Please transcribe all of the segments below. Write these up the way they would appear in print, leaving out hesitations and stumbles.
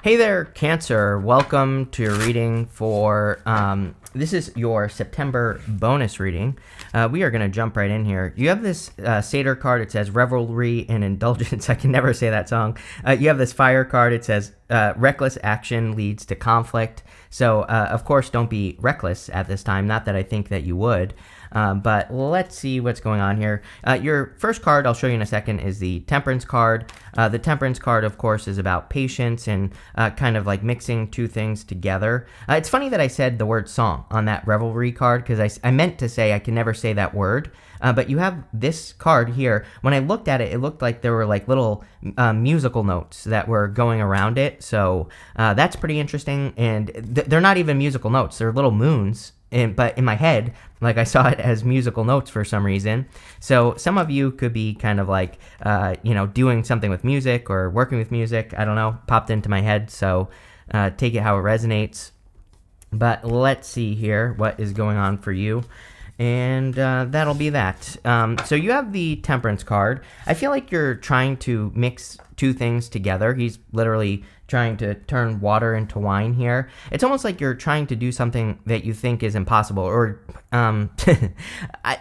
Hey there, Cancer. Welcome to your reading for, this is your September bonus reading. We are going to jump right in here. You have this Satyr card. It says Revelry and Indulgence. I can never say that song. You have this Fire card. It says reckless action leads to conflict. So, of course, don't be reckless at this time. Not that I think that you would. But let's see what's going on here. Your first card, I'll show you in a second, is the Temperance card. The Temperance card, of course, is about patience and kind of like mixing two things together. It's funny that I said the word song on that Revelry card because I meant to say I can never say that word. But you have this card here. When I looked at it, it looked like there were like little musical notes that were going around it. So that's pretty interesting. And they're not even musical notes. They're little moons. But in my head, like I saw it as musical notes for some reason. So some of you could be kind of like, doing something with music or working with music. I don't know, popped into my head. So take it how it resonates. But let's see here what is going on for you. And that'll be that. So you have the Temperance card. I feel like you're trying to mix two things together. He's literally trying to turn water into wine here. It's almost like you're trying to do something that you think is impossible. Or I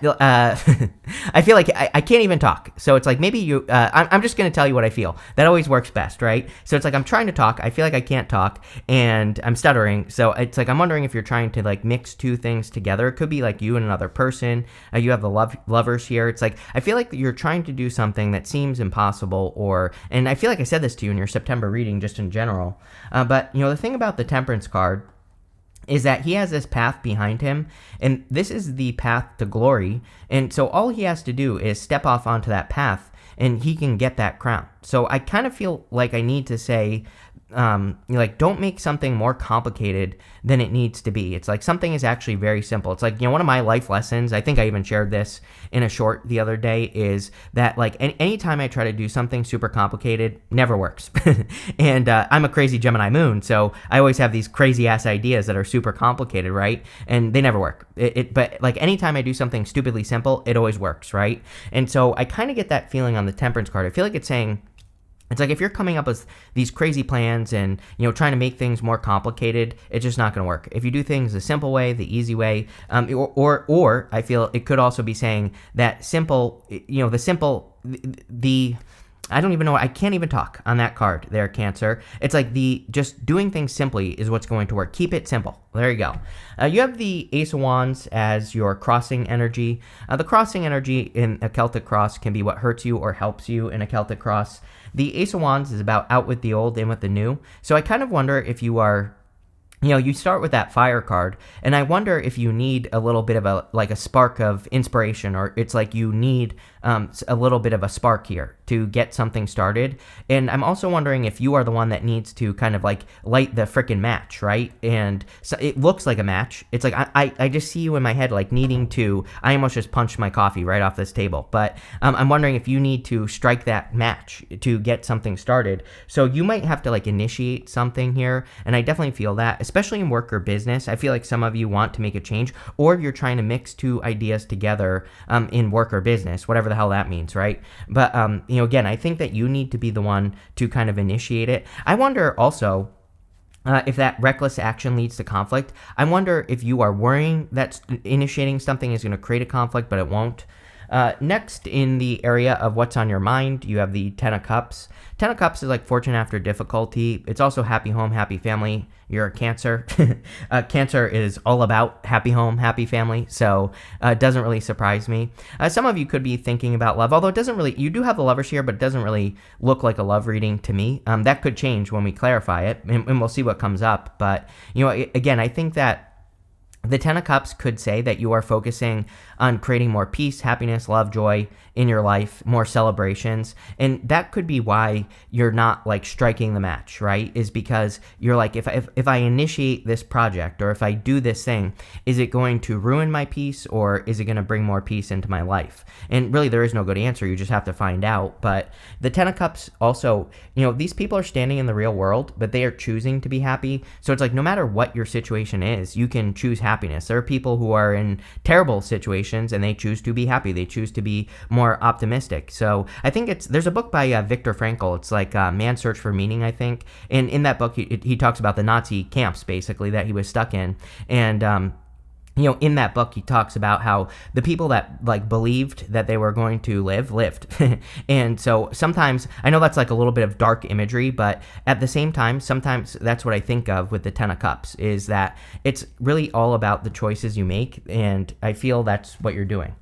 feel like I can't even talk. So it's like maybe you. I'm just going to tell you what I feel. That always works best, right? So it's like I'm trying to talk. I feel like I can't talk, and I'm stuttering. So it's like I'm wondering if you're trying to like mix two things together. It could be like you and another person. You have the lovers here. It's like I feel like you're trying to do something that seems impossible, and I feel like I said this to you in your September reading, just in general. But the thing about the Temperance card is that he has this path behind him, and this is the path to glory. And so all he has to do is step off onto that path, and he can get that crown. So I kind of feel like I need to say, don't make something more complicated than it needs to be. It's like something is actually very simple. It's like, one of my life lessons, I think I even shared this in a short the other day, is that like anytime I try to do something super complicated, never works. And I'm a crazy Gemini moon, so I always have these crazy ass ideas that are super complicated, right? And they never work. But like anytime I do something stupidly simple, it always works, right? And so I kind of get that feeling on the Temperance card. I feel like it's saying, it's like if you're coming up with these crazy plans and, trying to make things more complicated, it's just not going to work. If you do things the simple way, the easy way, or I feel it could also be saying that simple, I don't even know. I can't even talk on that card there, Cancer. It's like just doing things simply is what's going to work. Keep it simple. There you go. You have the Ace of Wands as your crossing energy. The crossing energy in a Celtic cross can be what hurts you or helps you in a Celtic cross. The Ace of Wands is about out with the old, in with the new. So I kind of wonder if you are, you start with that Fire card, and I wonder if you need a little bit of a spark of inspiration, or it's like you need a little bit of a spark here to get something started. And I'm also wondering if you are the one that needs to kind of like light the frickin' match, right? And so it looks like a match. It's like I just see you in my head like needing to, I almost just punched my coffee right off this table. But I'm wondering if you need to strike that match to get something started. So you might have to like initiate something here, and I definitely feel that, especially in work or business. I feel like some of you want to make a change, or you're trying to mix two ideas together in work or business, whatever the hell that means, right? But again, I think that you need to be the one to kind of initiate it. I wonder also if that reckless action leads to conflict. I wonder if you are worrying that initiating something is going to create a conflict, but it won't. Next, in the area of what's on your mind, you have the Ten of Cups. Ten of Cups is like fortune after difficulty. It's also happy home, happy family. You're a Cancer. Cancer is all about happy home, happy family, so it doesn't really surprise me. Some of you could be thinking about love, although it doesn't really, you do have the lovers here, but it doesn't really look like a love reading to me. That could change when we clarify it, and we'll see what comes up. But, again, I think that the Ten of Cups could say that you are focusing on creating more peace, happiness, love, joy in your life, more celebrations. And that could be why you're not like striking the match, right? Is because you're like, if I initiate this project, or if I do this thing, is it going to ruin my peace, or is it going to bring more peace into my life? And really, there is no good answer. You just have to find out. But the Ten of Cups also, these people are standing in the real world, but they are choosing to be happy. So it's like, no matter what your situation is, you can choose happiness happiness. There are people who are in terrible situations and they choose to be happy. They choose to be more optimistic. So I think there's a book by Viktor Frankl. It's like Man's Search for Meaning, I think. And in that book, he talks about the Nazi camps, basically, that he was stuck in. And in that book, he talks about how the people that like believed that they were going to lived. And so sometimes, I know that's like a little bit of dark imagery, but at the same time, sometimes that's what I think of with the 10 of Cups, is that it's really all about the choices you make. And I feel that's what you're doing.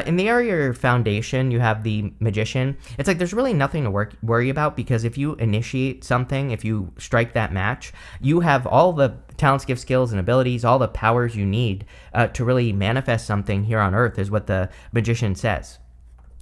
In the area of your foundation, you have the Magician. It's like there's really nothing to worry about, because if you initiate something, if you strike that match, you have all the talents, gifts, skills, and abilities, all the powers you need to really manifest something here on Earth, is what the Magician says.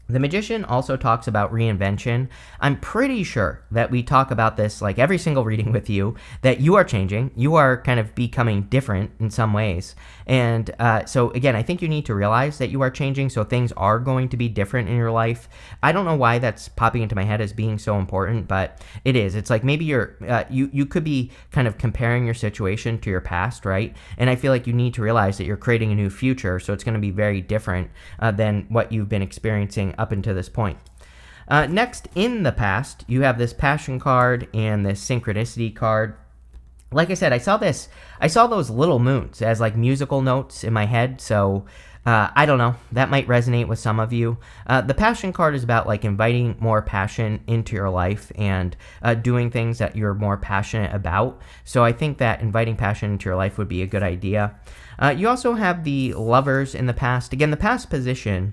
The Magician also talks about reinvention. I'm pretty sure that we talk about this like every single reading with you, that you are changing. You are kind of becoming different in some ways. And so again, I think you need to realize that you are changing, so things are going to be different in your life. I don't know why that's popping into my head as being so important, but it is. It's like maybe you could be kind of comparing your situation to your past, right? And I feel like you need to realize that you're creating a new future, so it's going to be very different than what you've been experiencing up until this point. Next, in the past, you have this Passion card and this Synchronicity card. Like I said, I saw those little moons as like musical notes in my head, so I don't know, that might resonate with some of you. The Passion card is about like inviting more passion into your life and doing things that you're more passionate about. So I think that inviting passion into your life would be a good idea. You also have the Lovers in the past. Again, the past position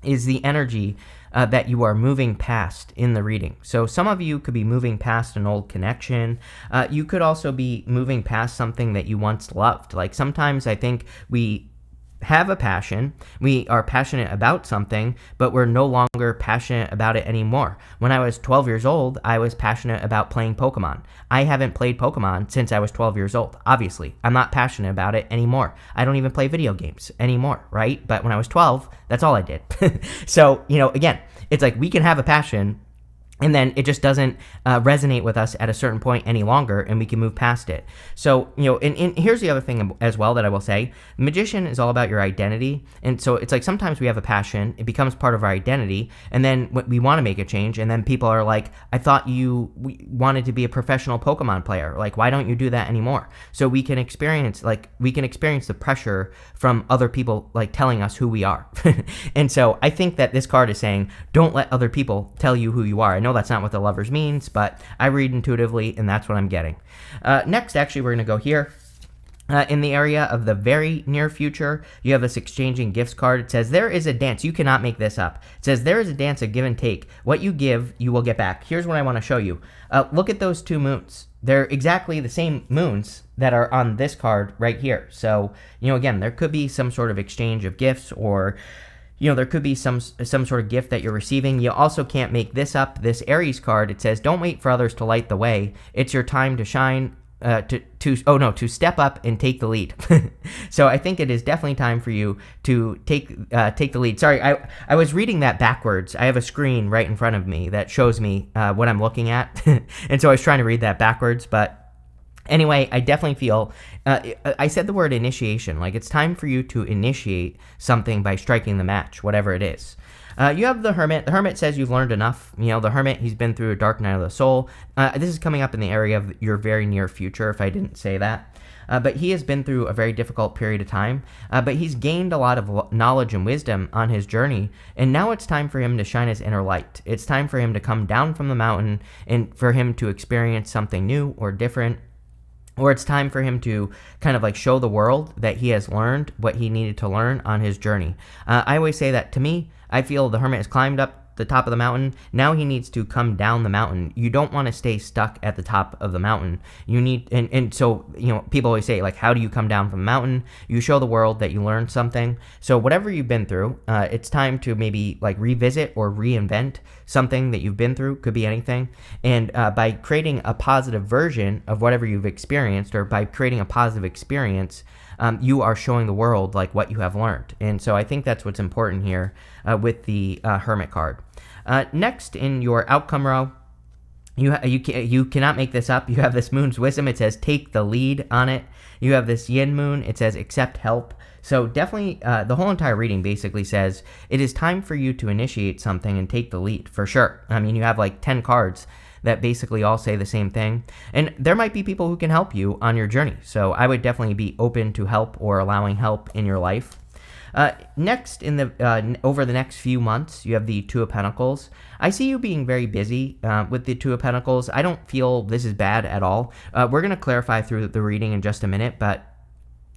is the energy that you are moving past in the reading. So some of you could be moving past an old connection. You could also be moving past something that you once loved. Like sometimes I think we have a passion, we are passionate about something, but we're no longer passionate about it anymore. When I was 12 years old, I was passionate about playing Pokemon. I haven't played Pokemon since I was 12 years old. Obviously, I'm not passionate about it anymore. I don't even play video games anymore, right? But when I was 12, that's all I did. So, again, it's like we can have a passion, and then it just doesn't resonate with us at a certain point any longer, and we can move past it. So, and here's the other thing as well that I will say. Magician is all about your identity. And so it's like sometimes we have a passion, it becomes part of our identity, and then we want to make a change, and then people are like, I thought you wanted to be a professional Pokemon player. Like, why don't you do that anymore? So we can experience the pressure from other people, like telling us who we are. And so I think that this card is saying, don't let other people tell you who you are. I know that's not what the Lovers means, but I read intuitively, and that's what I'm getting. Next, actually, we're going to go here. In the area of the very near future, you have this Exchanging Gifts card. It says, there is a dance. You cannot make this up. It says, there is a dance of give and take. What you give, you will get back. Here's what I want to show you. Look at those two moons. They're exactly the same moons that are on this card right here. So, again, there could be some sort of exchange of gifts, or there could be some sort of gift that you're receiving. You also can't make this up. This Aries card, it says, don't wait for others to light the way. It's your time to shine, to step up and take the lead. So I think it is definitely time for you to take the lead. Sorry, I was reading that backwards. I have a screen right in front of me that shows me what I'm looking at. And so I was trying to read that backwards, but anyway, I definitely feel, I said the word initiation, like it's time for you to initiate something by striking the match, whatever it is. You have the Hermit. The Hermit says you've learned enough. The Hermit, he's been through a dark night of the soul. This is coming up in the area of your very near future, if I didn't say that. But he has been through a very difficult period of time, but he's gained a lot of knowledge and wisdom on his journey, and now it's time for him to shine his inner light. It's time for him to come down from the mountain and for him to experience something new or different. Or it's time for him to kind of like show the world that he has learned what he needed to learn on his journey. I always say that to me, I feel the Hermit has climbed up the top of the mountain. Now he needs to come down the mountain. You don't want to stay stuck at the top of the mountain. You need, and so, people always say, like, how do you come down from the mountain? You show the world that you learned something. So whatever you've been through, it's time to maybe like revisit or reinvent something that you've been through. Could be anything. And by creating a positive version of whatever you've experienced, or by creating a positive experience, you are showing the world like what you have learned. And so I think that's what's important here with the Hermit card. Next in your outcome row, You cannot make this up. You have this moon's wisdom. It says take the lead on it. You have this yin moon. It says accept help. So definitely, the whole entire reading basically says it is time for you to initiate something and take the lead for sure. I mean, you have like 10 cards that basically all say the same thing, and there might be people who can help you on your journey. So I would definitely be open to help or allowing help in your life. Next, over the next few months, you have the Two of Pentacles. I see you being very busy with the Two of Pentacles. I don't feel this is bad at all. We're going to clarify through the reading in just a minute, but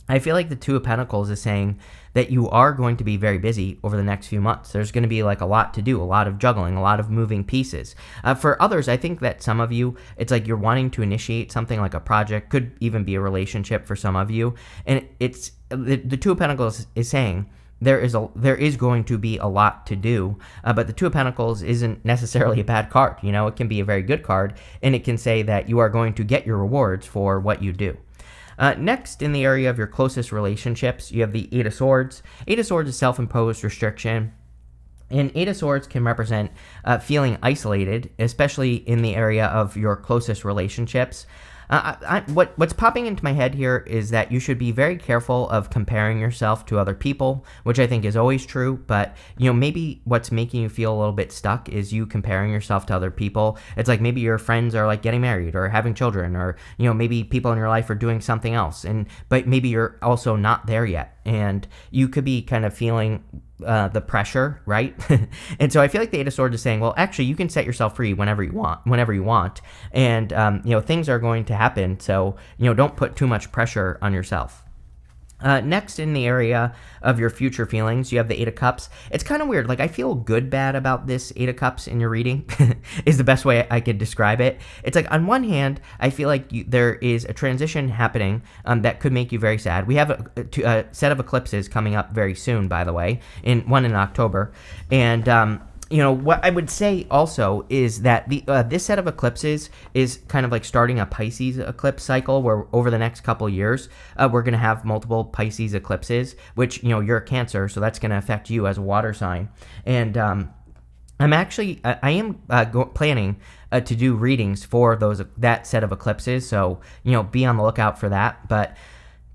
I feel like the Two of Pentacles is saying that you are going to be very busy over the next few months. There's going to be like a lot to do, a lot of juggling, a lot of moving pieces. For others, I think that some of you, it's like you're wanting to initiate something like a project, could even be a relationship for some of you. And it's the Two of Pentacles is saying there is going to be a lot to do, but the Two of Pentacles isn't necessarily a bad card. You know, it can be a very good card, and it can say that you are going to get your rewards for what you do. Next, in the area of your closest relationships, you have the Eight of Swords. Eight of Swords is self-imposed restriction. And Eight of Swords can represent feeling isolated, especially in the area of your closest relationships. What's popping into my head here is that you should be very careful of comparing yourself to other people, which I think is always true. But, you know, maybe what's making you feel a little bit stuck is you comparing yourself to other people. It's like maybe your friends are like getting married or having children, or, you know, maybe people in your life are doing something else. But maybe you're also not there yet. And you could be kind of feeling the pressure, right? And so I feel like the Eight of Swords is saying, well, actually, you can set yourself free whenever you want. And, you know, things are going to happen. So, you know, don't put too much pressure on yourself. Next, in the area of your future feelings, you have the Eight of Cups. It's kind of weird. Like, I feel bad about this Eight of Cups in your reading is the best way I could describe it. It's like, on one hand, I feel like there is a transition happening that could make you very sad. We have a set of eclipses coming up very soon, by the way, one in October. And, you know, what I would say also is that this set of eclipses is kind of like starting a Pisces eclipse cycle, where over the next couple of years, we're going to have multiple Pisces eclipses, which, you know, you're a Cancer, so that's going to affect you as a water sign. And I am planning to do readings for that set of eclipses, so, you know, be on the lookout for that. But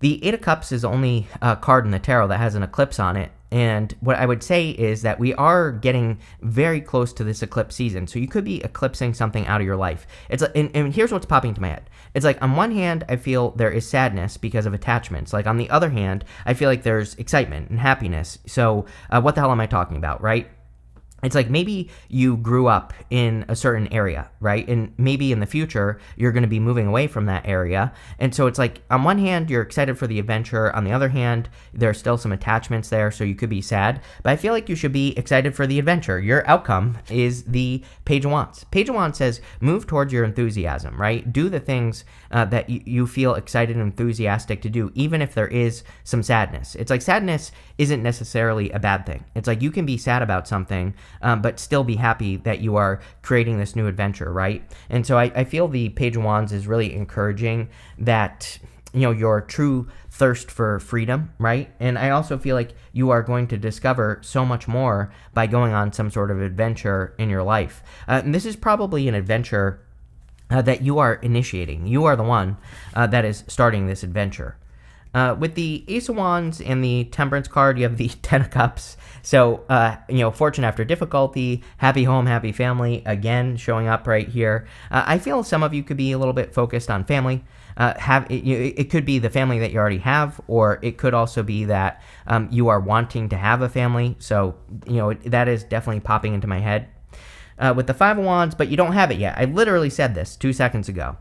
the Eight of Cups is the only card in the tarot that has an eclipse on it. And what I would say is that we are getting very close to this eclipse season. So you could be eclipsing something out of your life. And here's what's popping into my head. It's like, on one hand, I feel there is sadness because of attachments. Like, on the other hand, I feel like there's excitement and happiness. So what the hell am I talking about, right? It's like maybe you grew up in a certain area, right? And maybe in the future, you're going to be moving away from that area. And so it's like, on one hand, you're excited for the adventure. On the other hand, there are still some attachments there, so you could be sad. But I feel like you should be excited for the adventure. Your outcome is the Page of Wands. Page of Wands says, move towards your enthusiasm, right? Do the things that you feel excited and enthusiastic to do, even if there is some sadness. It's like, sadness isn't necessarily a bad thing. It's like, you can be sad about something, but still be happy that you are creating this new adventure, right? And so I feel the Page of Wands is really encouraging that, you know, your true thirst for freedom, right? And I also feel like you are going to discover so much more by going on some sort of adventure in your life. And this is probably an adventure that you are initiating. You are the one that is starting this adventure. With the Ace of Wands and the Temperance card, you have the Ten of Cups. So, you know, fortune after difficulty, happy home, happy family, again, showing up right here. I feel some of you could be a little bit focused on family. It could be the family that you already have, or it could also be that you are wanting to have a family. So, you know, that is definitely popping into my head. With the Five of Wands, but you don't have it yet. I literally said this 2 seconds ago.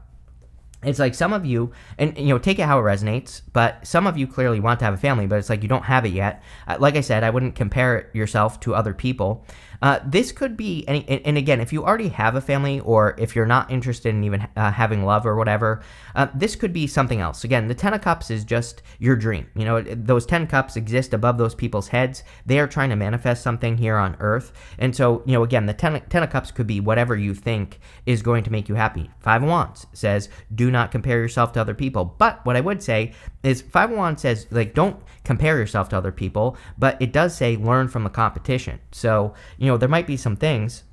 It's like some of you, and, you know, take it how it resonates, but some of you clearly want to have a family, but it's like you don't have it yet. Like I said, I wouldn't compare yourself to other people. This could be, and again, if you already have a family, or if you're not interested in even having love or whatever, this could be something else. Again, the Ten of Cups is just your dream. You know, those 10 cups exist above those people's heads. They are trying to manifest something here on Earth. And so, you know, again, the 10 of Cups could be whatever you think is going to make you happy. Five of Wands says, do not compare yourself to other people. But what I would say is, Five of Wands says, like, don't compare yourself to other people, but it does say learn from the competition. So, you know, there might be some things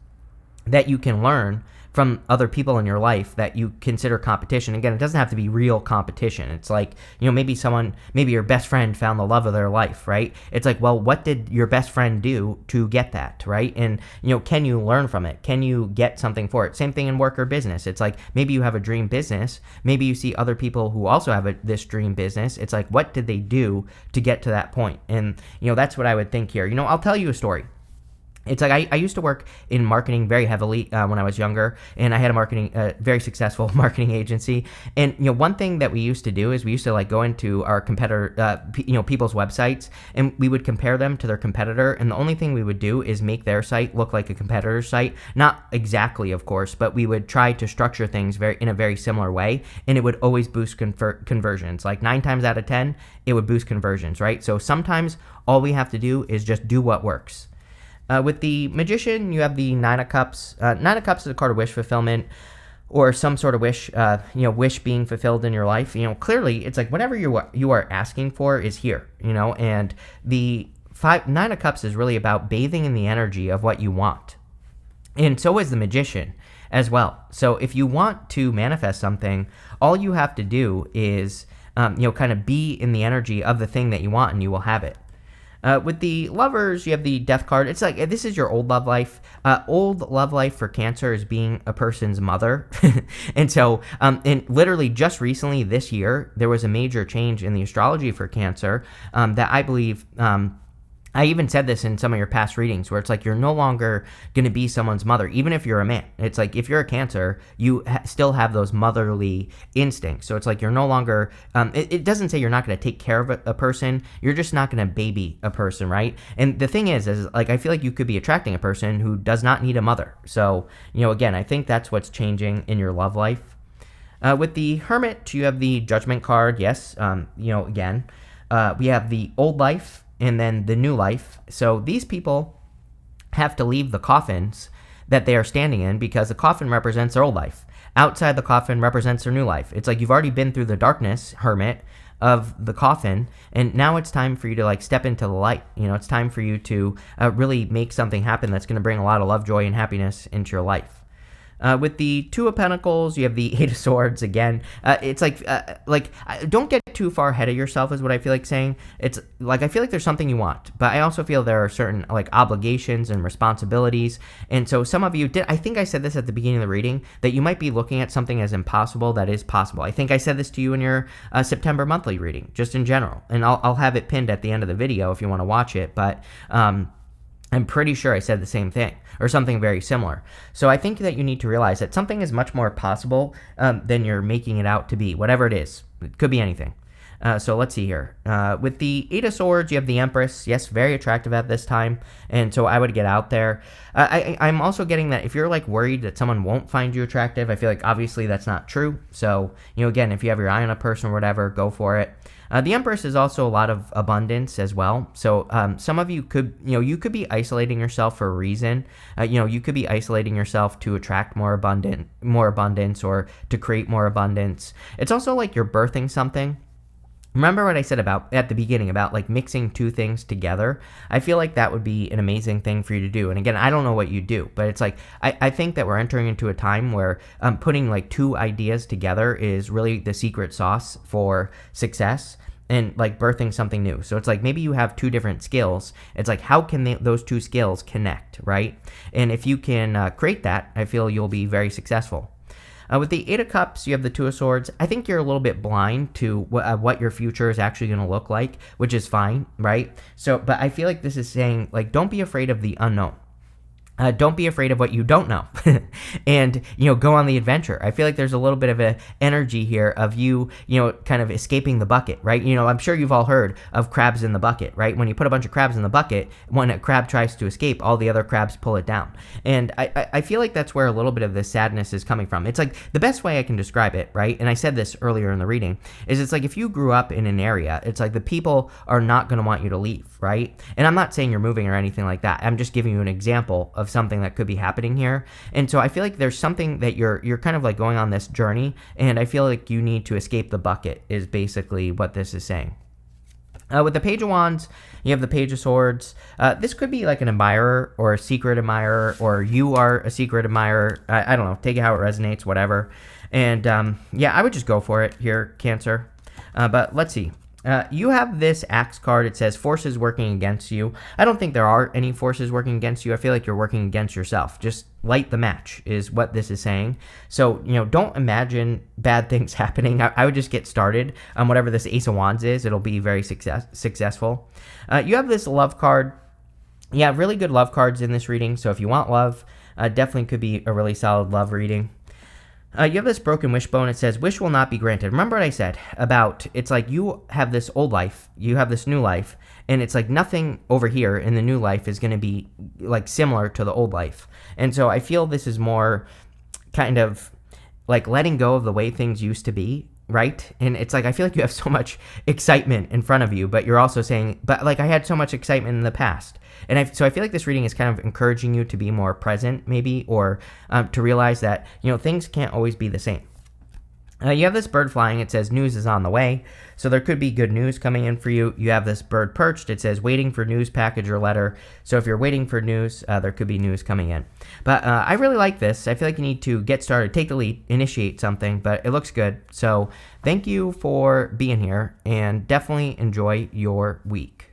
that you can learn from other people in your life that you consider competition. Again, it doesn't have to be real competition. It's like, maybe your best friend found the love of their life, right? It's like, well, what did your best friend do to get that, right? And, can you learn from it? Can you get something for it? Same thing in work or business. It's like, maybe you have a dream business. Maybe you see other people who also have this dream business. It's like, what did they do to get to that point? And, that's what I would think here. I'll tell you a story. It's like I used to work in marketing very heavily when I was younger, and I had a very successful marketing agency. And one thing that we used to do is we used to like go into our competitor, people's websites, and we would compare them to their competitor. And the only thing we would do is make their site look like a competitor's site, not exactly, of course, but we would try to structure things in a very similar way, and it would always boost conversions. Like 9 times out of 10, it would boost conversions, right? So sometimes all we have to do is just do what works. With the Magician, you have the Nine of Cups. Nine of Cups is a card of wish fulfillment, or some sort of wish, wish being fulfilled in your life. Clearly, it's like whatever you are asking for is here. And the Nine of Cups is really about bathing in the energy of what you want, and so is the Magician as well. So if you want to manifest something, all you have to do is, kind of be in the energy of the thing that you want, and you will have it. With the Lovers, you have the Death card. It's like, this is your old love life. Old love life for Cancer is being a person's mother. And so, and literally just recently this year, there was a major change in the astrology for Cancer that I believe... I even said this in some of your past readings where it's like you're no longer going to be someone's mother, even if you're a man. It's like if you're a Cancer, you still have those motherly instincts. So it's like you're no longer, it doesn't say you're not going to take care of a person. You're just not going to baby a person, right? And the thing is like I feel like you could be attracting a person who does not need a mother. So, again, I think that's what's changing in your love life. With the Hermit, you have the Judgment card. Yes, again, we have the old life and then the new life. So these people have to leave the coffins that they are standing in because the coffin represents their old life. Outside the coffin represents their new life. It's like you've already been through the darkness, Hermit, of the coffin, and now it's time for you to like step into the light. It's time for you to really make something happen that's going to bring a lot of love, joy, and happiness into your life. With the Two of Pentacles, you have the Eight of Swords again. It's like don't get too far ahead of yourself is what I feel like saying. It's like I feel like there's something you want, but I also feel there are certain like obligations and responsibilities. And so some of you did, I think I said this at the beginning of the reading, that you might be looking at something as impossible that is possible. I think I said this to you in your September monthly reading, just in general. And I'll have it pinned at the end of the video if you want to watch it. But I'm pretty sure I said the same thing or something very similar. So I think that you need to realize that something is much more possible than you're making it out to be, whatever it is. It could be anything. So let's see here. With the Eight of Swords, you have the Empress. Yes, very attractive at this time. And so I would get out there. I'm also getting that if you're like worried that someone won't find you attractive, I feel like obviously that's not true. So, again, if you have your eye on a person or whatever, go for it. The Empress is also a lot of abundance as well. So some of you could, you could be isolating yourself for a reason. You could be isolating yourself to attract more abundance or to create more abundance. It's also like you're birthing something. Remember what I said about at the beginning about like mixing two things together? I feel like that would be an amazing thing for you to do. And again, I don't know what you do, but it's like I think that we're entering into a time where putting like two ideas together is really the secret sauce for success and like birthing something new. So it's like maybe you have two different skills. It's like how can those two skills connect, right? And if you can create that, I feel you'll be very successful. With the Eight of Cups, you have the Two of Swords. I think you're a little bit blind to what your future is actually going to look like, which is fine, right? So, but I feel like this is saying, like, don't be afraid of the unknown. Don't be afraid of what you don't know and, go on the adventure. I feel like there's a little bit of an energy here of you, kind of escaping the bucket, right? I'm sure you've all heard of crabs in the bucket, right? When you put a bunch of crabs in the bucket, when a crab tries to escape, all the other crabs pull it down. And I feel like that's where a little bit of the sadness is coming from. It's like the best way I can describe it, right? And I said this earlier in the reading, is it's like if you grew up in an area, it's like the people are not going to want you to leave, right? And I'm not saying you're moving or anything like that. I'm just giving you an example of something that could be happening here. And so I feel like there's something that you're kind of like going on this journey, and I feel like you need to escape the bucket is basically what this is saying. With the Page of Wands, you have the Page of Swords. This could be like an admirer or a secret admirer, or you are a secret admirer. I don't know. Take it how it resonates, whatever. And yeah, I would just go for it here, Cancer. But let's see. You have this Axe card. It says forces working against you. I don't think there are any forces working against you. I feel like you're working against yourself. Just light the match is what this is saying. So, don't imagine bad things happening. I would just get started on whatever this Ace of Wands is. It'll be very successful. You have this love card. Yeah, really good love cards in this reading. So if you want love, definitely could be a really solid love reading. You have this broken wishbone. It says, wish will not be granted. Remember what I said about, it's like you have this old life, you have this new life, and it's like nothing over here in the new life is going to be like similar to the old life. And so I feel this is more kind of like letting go of the way things used to be, right? And it's like, I feel like you have so much excitement in front of you, but you're also saying, but like I had so much excitement in the past. And so I feel like this reading is kind of encouraging you to be more present, maybe, or to realize that, things can't always be the same. You have this bird flying. It says news is on the way. So there could be good news coming in for you. You have this bird perched. It says waiting for news, package, or letter. So if you're waiting for news, there could be news coming in. But I really like this. I feel like you need to get started, take the lead, initiate something, but it looks good. So thank you for being here, and definitely enjoy your week.